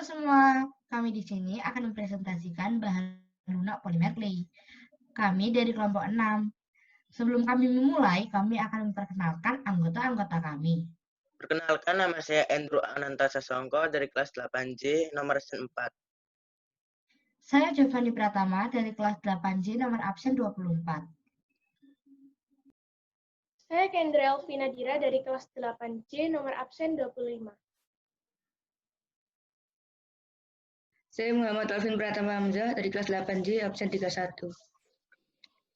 Halo semua, kami di sini akan mempresentasikan bahan lunak polimer clay. Kami dari kelompok 6. Sebelum kami memulai, kami akan memperkenalkan anggota-anggota kami. Perkenalkan, nama saya Andrew Ananta Sasongko dari kelas 8J nomor absen 4. Saya Giovanni Pratama dari kelas 8J nomor absen 24. Saya Kendra Elvina Dira dari kelas 8J nomor absen 25. Saya Muhammad Alvin Pratama Hamzah dari kelas 8J absen 31.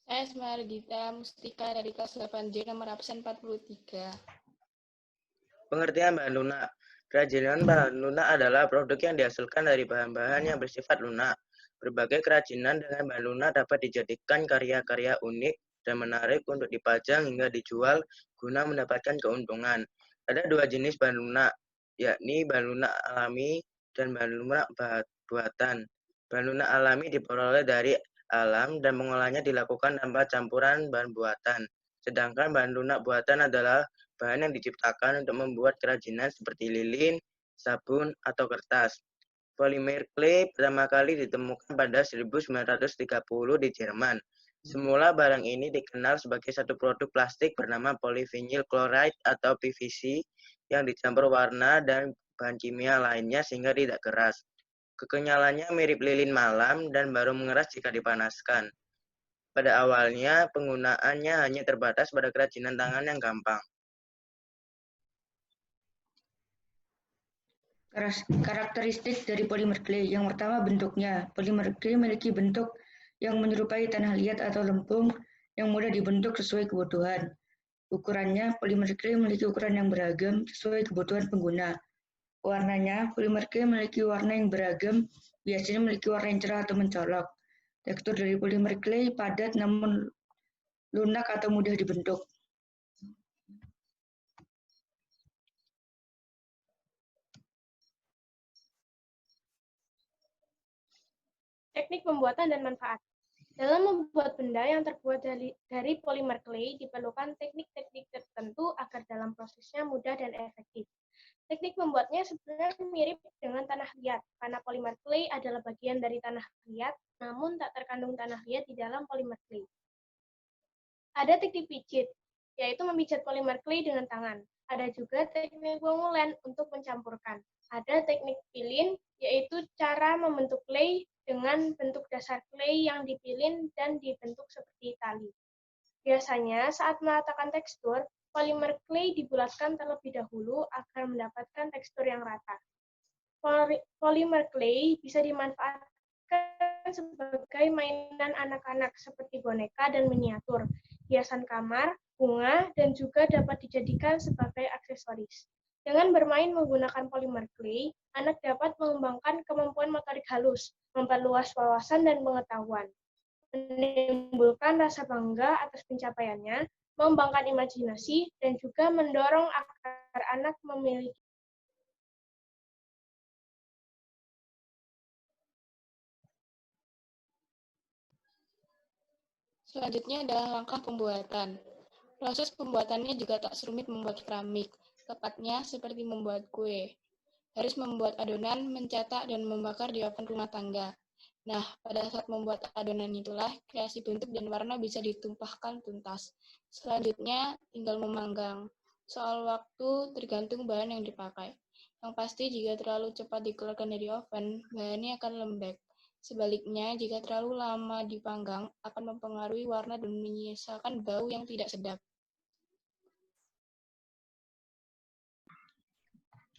Saya Smargita Mustika dari kelas 8J nomor absen 43. Pengertian bahan lunak. Kerajinan bahan lunak adalah produk yang dihasilkan dari bahan-bahan yang bersifat lunak. Berbagai kerajinan dengan bahan lunak dapat dijadikan karya-karya unik dan menarik untuk dipajang hingga dijual guna mendapatkan keuntungan. Ada dua jenis bahan lunak, yakni bahan lunak alami dan bahan lunak buatan. Bahan lunak alami diperoleh dari alam dan pengolahannya dilakukan tanpa campuran bahan buatan. Sedangkan bahan lunak buatan adalah bahan yang diciptakan untuk membuat kerajinan seperti lilin, sabun, atau kertas. Polimer clay pertama kali ditemukan pada 1930 di Jerman. Semula barang ini dikenal sebagai satu produk plastik bernama polyvinyl chloride atau PVC yang dicampur warna dan bahan kimia lainnya sehingga tidak keras. Kekenyalannya mirip lilin malam dan baru mengeras jika dipanaskan. Pada awalnya, penggunaannya hanya terbatas pada kerajinan tangan yang gampang. Karakteristik dari polimer clay. Yang pertama, bentuknya. Polimer clay memiliki bentuk yang menyerupai tanah liat atau lempung yang mudah dibentuk sesuai kebutuhan. Ukurannya, polimer clay memiliki ukuran yang beragam sesuai kebutuhan pengguna. Warnanya, polimer clay memiliki warna yang beragam, biasanya memiliki warna yang cerah atau mencolok. Tekstur dari polimer clay padat namun lunak atau mudah dibentuk. Teknik pembuatan dan manfaat. Dalam membuat benda yang terbuat dari polimer clay diperlukan teknik-teknik tertentu agar dalam prosesnya mudah dan efektif. Teknik membuatnya sebenarnya mirip dengan tanah liat, karena polimer clay adalah bagian dari tanah liat, namun tak terkandung tanah liat di dalam polimer clay. Ada teknik pijit, yaitu memijat polimer clay dengan tangan. Ada juga teknik pengulen untuk mencampurkan. Ada teknik pilin, yaitu cara membentuk clay dengan bentuk dasar clay yang dipilin dan dibentuk seperti tali. Biasanya saat meratakan tekstur, polimer clay dibulatkan terlebih dahulu agar mendapatkan tekstur yang rata. Polimer clay bisa dimanfaatkan sebagai mainan anak-anak seperti boneka dan miniatur, hiasan kamar, bunga, dan juga dapat dijadikan sebagai aksesoris. Dengan bermain menggunakan polimer clay, anak dapat mengembangkan kemampuan motorik halus, memperluas wawasan dan pengetahuan, menimbulkan rasa bangga atas pencapaiannya, mengembangkan imajinasi, dan juga mendorong agar anak memiliki Selanjutnya adalah langkah pembuatan. Proses pembuatannya juga tak serumit membuat keramik, tepatnya seperti membuat kue. Harus membuat adonan, mencetak, dan membakar di oven rumah tangga. Nah, pada saat membuat adonan itulah kreasi bentuk dan warna bisa ditumpahkan tuntas. Selanjutnya, tinggal memanggang. Soal waktu tergantung bahan yang dipakai. Yang pasti jika terlalu cepat dikeluarkan dari oven, bahannya akan lembek. Sebaliknya, jika terlalu lama dipanggang, akan mempengaruhi warna dan menyisakan bau yang tidak sedap.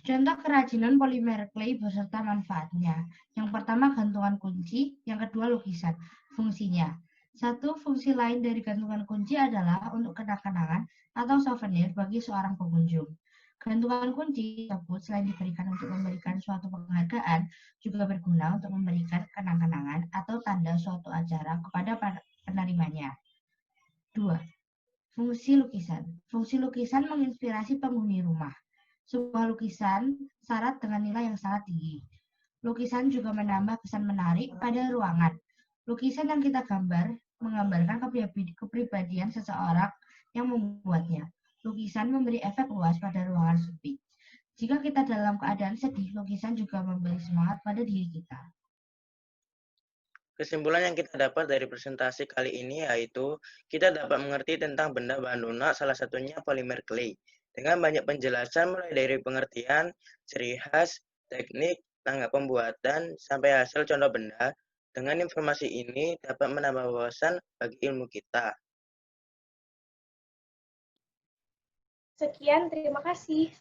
Contoh kerajinan polimer clay beserta manfaatnya. Yang pertama gantungan kunci, yang kedua lukisan. Fungsinya. Satu, fungsi lain dari gantungan kunci adalah untuk kenang-kenangan atau souvenir bagi seorang pengunjung. Gantungan kunci tersebut selain diberikan untuk memberikan suatu penghargaan, juga berguna untuk memberikan kenang-kenangan atau tanda suatu acara kepada penerimanya. 2. Fungsi lukisan. Fungsi lukisan menginspirasi penghuni rumah. Sebuah lukisan syarat dengan nilai yang sangat tinggi. Lukisan juga menambah kesan menarik pada ruangan. Lukisan yang kita gambar menggambarkan kepribadian seseorang yang membuatnya. Lukisan memberi efek luas pada ruangan sepi. Jika kita dalam keadaan sedih, lukisan juga memberi semangat pada diri kita. Kesimpulan yang kita dapat dari presentasi kali ini yaitu kita dapat mengerti tentang benda bahan lunak, salah satunya polimer clay. Dengan banyak penjelasan mulai dari pengertian, ciri khas, teknik, tangga pembuatan, sampai hasil contoh benda, dengan informasi ini dapat menambah wawasan bagi ilmu kita. Sekian, terima kasih.